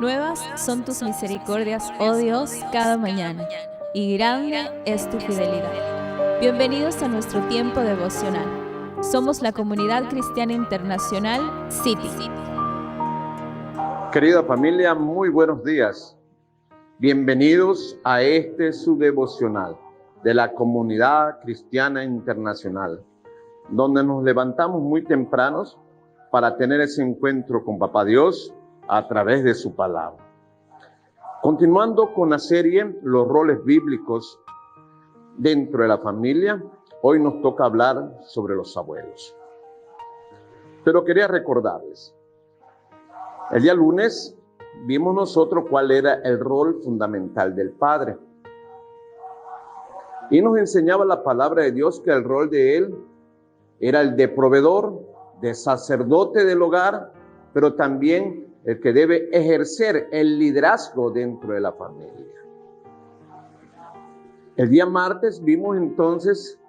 Nuevas son tus misericordias, oh Dios, cada mañana, y grande es tu fidelidad. Bienvenidos a nuestro tiempo devocional. Somos la Comunidad Cristiana Internacional City. Querida familia, muy buenos días. Bienvenidos a su devocional de la Comunidad Cristiana Internacional, donde nos levantamos muy tempranos para tener ese encuentro con Papá Dios a través de su palabra. Continuando con la serie Los roles bíblicos dentro de la familia, hoy nos toca hablar sobre los abuelos. Pero quería recordarles, el día lunes vimos nosotros cuál era el rol fundamental del padre. Y nos enseñaba la palabra de Dios que el rol de él era el de proveedor, de sacerdote del hogar, pero también el que debe ejercer el liderazgo dentro de la familia. El día martes vimos entonces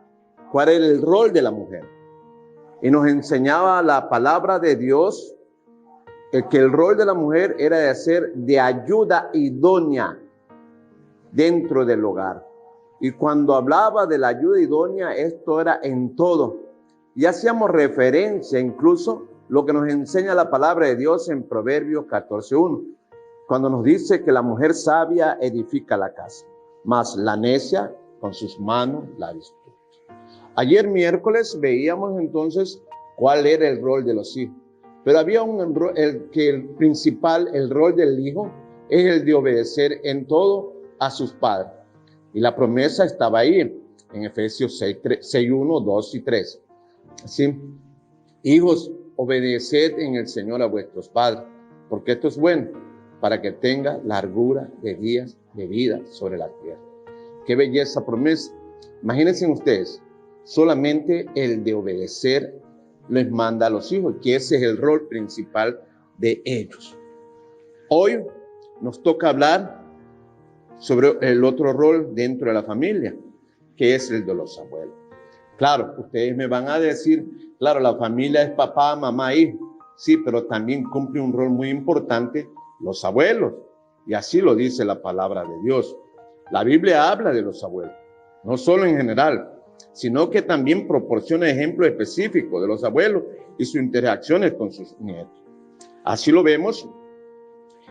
cuál era el rol de la mujer. Y nos enseñaba la palabra de Dios que el rol de la mujer era de ser de ayuda idónea dentro del hogar. Y cuando hablaba de la ayuda idónea, esto era en todo. Y hacíamos referencia incluso lo que nos enseña la palabra de Dios en Proverbios 14:1, cuando nos dice que la mujer sabia edifica la casa, mas la necia con sus manos la destruye. Ayer miércoles veíamos entonces cuál era el rol de los hijos, pero había el principal, el rol del hijo, es el de obedecer en todo a sus padres. Y la promesa estaba ahí en Efesios 6:1, 2 y 3. Así, hijos, obedeced en el Señor a vuestros padres, porque esto es bueno, para que tenga largura de días de vida sobre la tierra. Qué belleza promesa. Imagínense ustedes, solamente el de obedecer les manda a los hijos, que ese es el rol principal de ellos. Hoy nos toca hablar sobre el otro rol dentro de la familia, que es el de los abuelos. Claro, ustedes me van a decir, claro, la familia es papá, mamá, hijo. Sí, pero también cumple un rol muy importante los abuelos. Y así lo dice la palabra de Dios. La Biblia habla de los abuelos, no solo en general, sino que también proporciona ejemplos específicos de los abuelos y sus interacciones con sus nietos. Así lo vemos.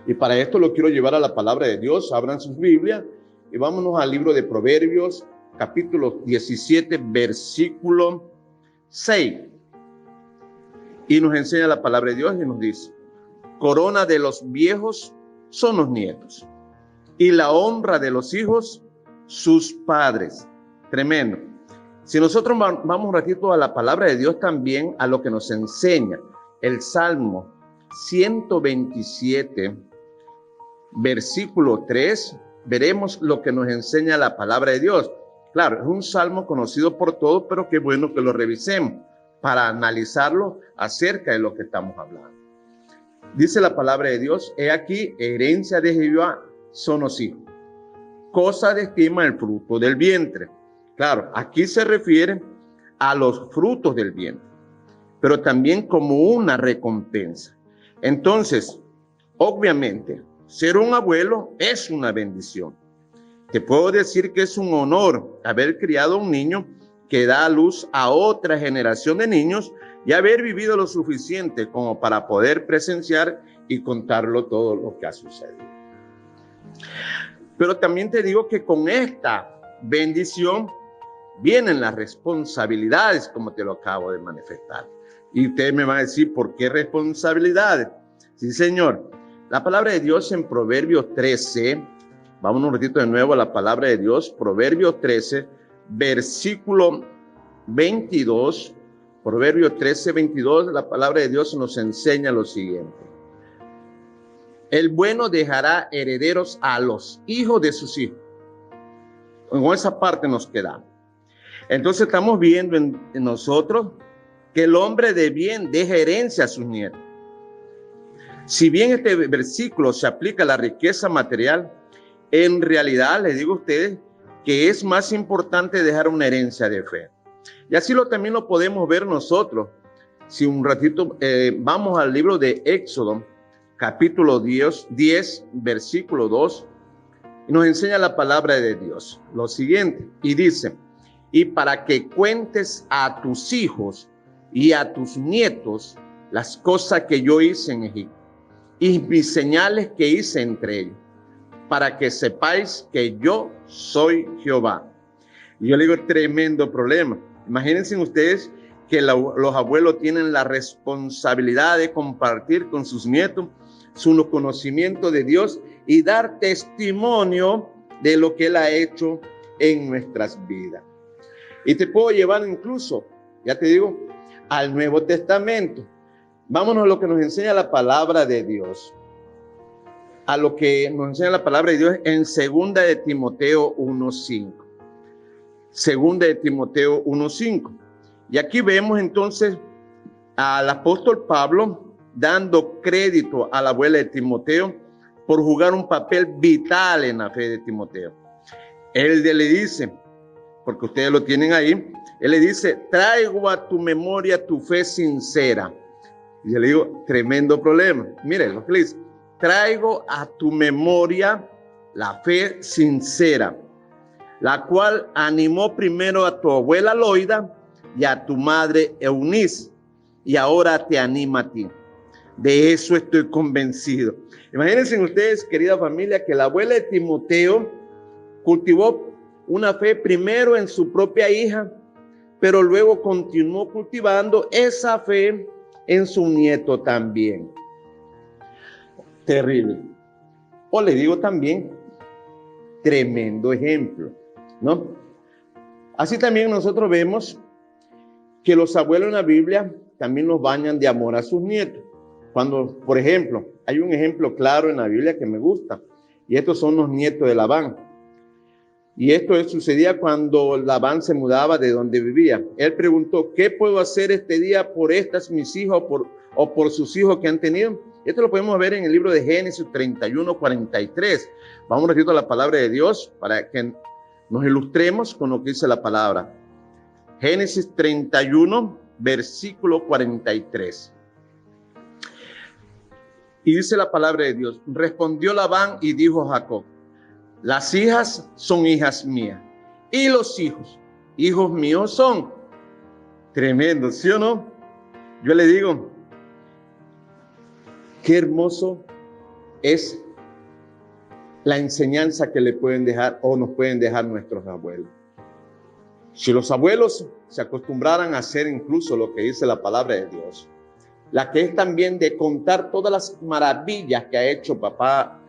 Y para esto lo quiero llevar a la palabra de Dios. Abran sus Biblias y vámonos al libro de Proverbios, capítulo 17, versículo 6. Y nos enseña la palabra de Dios y nos dice: corona de los viejos son los nietos, y la honra de los hijos, sus padres. Tremendo. Si nosotros vamos un ratito a la palabra de Dios también, a lo que nos enseña el Salmo 127, versículo 3, veremos lo que nos enseña la palabra de Dios. Claro, es un salmo conocido por todos, pero qué bueno que lo revisemos para analizarlo acerca de lo que estamos hablando. Dice la palabra de Dios: he aquí, herencia de Jehová son los hijos, cosa de estima el fruto del vientre. Claro, aquí se refiere a los frutos del vientre, pero también como una recompensa. Entonces, obviamente, ser un abuelo es una bendición. Te puedo decir que es un honor haber criado a un niño que da a luz a otra generación de niños y haber vivido lo suficiente como para poder presenciar y contarlo todo lo que ha sucedido. Pero también te digo que con esta bendición vienen las responsabilidades, como te lo acabo de manifestar. Y ustedes me van a decir, ¿por qué responsabilidades? Sí, Señor. La palabra de Dios en Proverbios 13, vamos un ratito de nuevo a la palabra de Dios, Proverbios 13, versículo 22, Proverbios 13, 22, la palabra de Dios nos enseña lo siguiente: el bueno dejará herederos a los hijos de sus hijos. Con esa parte nos quedamos. Entonces estamos viendo en nosotros que el hombre de bien deja herencia a sus nietos. Si bien este versículo se aplica a la riqueza material, en realidad les digo a ustedes que es más importante dejar una herencia de fe. Y así también lo podemos ver nosotros. Si un ratito vamos al libro de Éxodo, capítulo 10, versículo 2, y nos enseña la palabra de Dios lo siguiente, y dice: y para que cuentes a tus hijos y a tus nietos las cosas que yo hice en Egipto y mis señales que hice entre ellos, para que sepáis que yo soy Jehová. Y yo le digo, tremendo problema. Imagínense ustedes que los abuelos tienen la responsabilidad de compartir con sus nietos su conocimiento de Dios y dar testimonio de lo que Él ha hecho en nuestras vidas. Y te puedo llevar incluso, ya te digo, al Nuevo Testamento. Vámonos a lo que nos enseña la palabra de Dios. A lo que nos enseña la palabra de Dios en 2 de Timoteo 1:5. 2 de Timoteo 1:5. Y aquí vemos entonces al apóstol Pablo dando crédito a la abuela de Timoteo por jugar un papel vital en la fe de Timoteo. Él le dice, porque ustedes lo tienen ahí, él le dice: traigo a tu memoria tu fe sincera. Y yo le digo, tremendo problema. Miren lo que le dice: traigo a tu memoria la fe sincera, la cual animó primero a tu abuela Loida y a tu madre Eunice, y ahora te anima a ti. De eso estoy convencido. Imagínense ustedes, querida familia, que la abuela de Timoteo cultivó una fe primero en su propia hija, pero luego continuó cultivando esa fe en su nieto también. Terrible. O le digo también, tremendo ejemplo, ¿no? Así también nosotros vemos que los abuelos en la Biblia también los bañan de amor a sus nietos. Cuando, por ejemplo, hay un ejemplo claro en la Biblia que me gusta, y estos son los nietos de Labán. Y esto sucedía cuando Labán se mudaba de donde vivía. Él preguntó: ¿qué puedo hacer este día por estas mis hijos o por sus hijos que han tenido? Esto lo podemos ver en el libro de Génesis 31:43. Vamos un ratito a la palabra de Dios para que nos ilustremos con lo que dice la palabra. Génesis 31, versículo 43. Y dice la palabra de Dios: respondió Labán y dijo a Jacob: las hijas son hijas mías, y los hijos, hijos míos son. Tremendo, ¿sí o no? Yo le digo, qué hermoso es la enseñanza que le pueden dejar o nos pueden dejar nuestros abuelos. Si los abuelos se acostumbraran a hacer incluso lo que dice la palabra de Dios, la que es también de contar todas las maravillas que ha hecho papá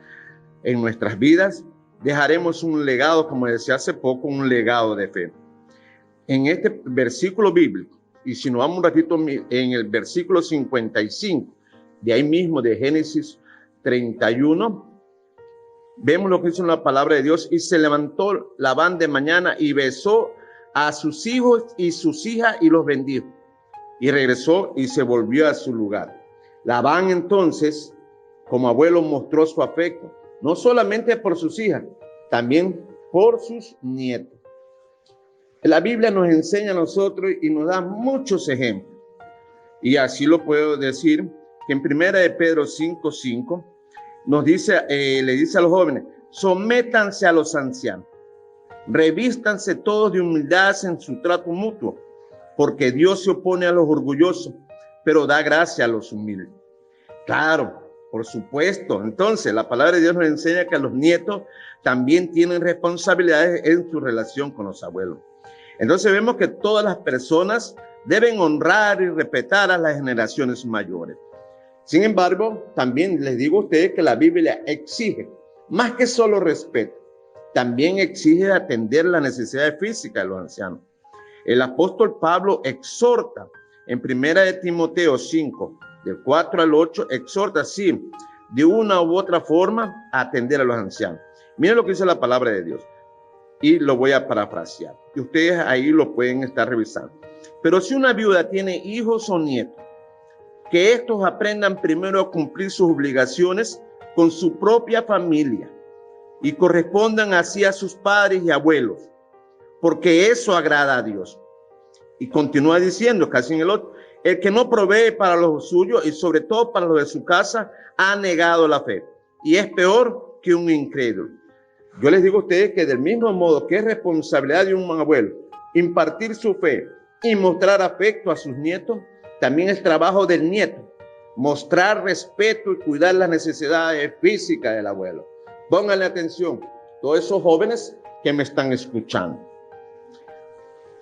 en nuestras vidas, dejaremos un legado, como decía hace poco, un legado de fe. En este versículo bíblico, y si nos vamos un ratito en el versículo 55, de ahí mismo de Génesis 31, vemos lo que dice la palabra de Dios: y se levantó Labán de mañana y besó a sus hijos y sus hijas y los bendijo. Y regresó y se volvió a su lugar. Labán entonces, como abuelo, mostró su afecto, no solamente por sus hijas, también por sus nietos. La Biblia nos enseña a nosotros y nos da muchos ejemplos. Y así lo puedo decir, que en 1 de Pedro 5:5 nos dice, le dice a los jóvenes: sométanse a los ancianos, revístanse todos de humildad en su trato mutuo, porque Dios se opone a los orgullosos, pero da gracia a los humildes. Claro, por supuesto. Entonces, la palabra de Dios nos enseña que los nietos también tienen responsabilidades en su relación con los abuelos. Entonces, vemos que todas las personas deben honrar y respetar a las generaciones mayores. Sin embargo, también les digo a ustedes que la Biblia exige, más que solo respeto, también exige atender las necesidades físicas de los ancianos. El apóstol Pablo exhorta en 1 de Timoteo 5, del 4 al 8, exhorta así, de una u otra forma, a atender a los ancianos. Miren lo que dice la palabra de Dios, y lo voy a parafrasear, y ustedes ahí lo pueden estar revisando. Pero si una viuda tiene hijos o nietos, que estos aprendan primero a cumplir sus obligaciones con su propia familia y correspondan así a sus padres y abuelos, porque eso agrada a Dios. Y continúa diciendo, casi en el otro, El que no provee para los suyos y sobre todo para los de su casa, ha negado la fe y es peor que un incrédulo. Yo les digo a ustedes que del mismo modo que es responsabilidad de un abuelo impartir su fe y mostrar afecto a sus nietos, también es trabajo del nieto mostrar respeto y cuidar las necesidades físicas del abuelo. Pónganle atención, todos esos jóvenes que me están escuchando.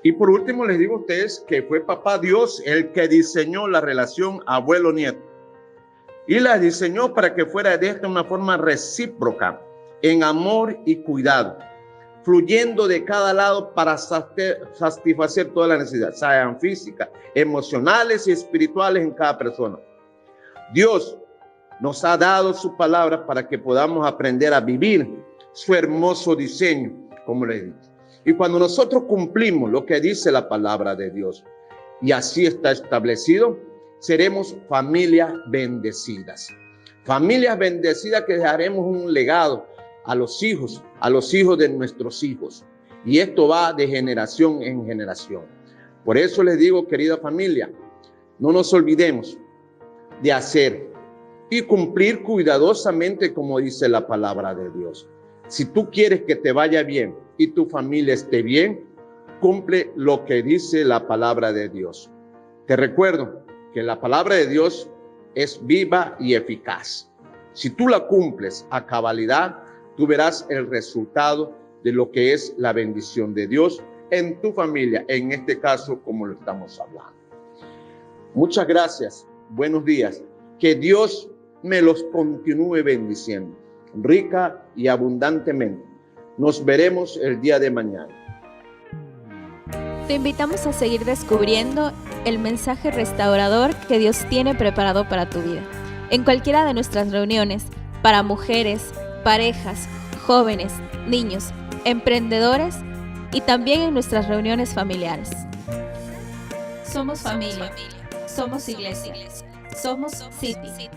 Y por último les digo a ustedes que fue papá Dios el que diseñó la relación abuelo-nieto. Y la diseñó para que fuera de esta una forma recíproca, en amor y cuidado, fluyendo de cada lado para satisfacer todas las necesidades, sean físicas, emocionales y espirituales en cada persona. Dios nos ha dado su palabra para que podamos aprender a vivir su hermoso diseño, como les digo. Y cuando nosotros cumplimos lo que dice la palabra de Dios, y así está establecido, seremos familias bendecidas. Familias bendecidas que dejaremos un legado a los hijos de nuestros hijos. Y esto va de generación en generación. Por eso les digo, querida familia, no nos olvidemos de hacer y cumplir cuidadosamente como dice la palabra de Dios. Si tú quieres que te vaya bien y tu familia esté bien, cumple lo que dice la palabra de Dios. Te recuerdo que la palabra de Dios es viva y eficaz. Si tú la cumples a cabalidad, tú verás el resultado de lo que es la bendición de Dios en tu familia, en este caso como lo estamos hablando. Muchas gracias. Buenos días. Que Dios me los continúe bendiciendo, rica y abundantemente. Nos veremos el día de mañana. Te invitamos a seguir descubriendo el mensaje restaurador que Dios tiene preparado para tu vida. En cualquiera de nuestras reuniones, para mujeres, parejas, jóvenes, niños, emprendedores y también en nuestras reuniones familiares. Somos familia. Somos iglesia. Somos City.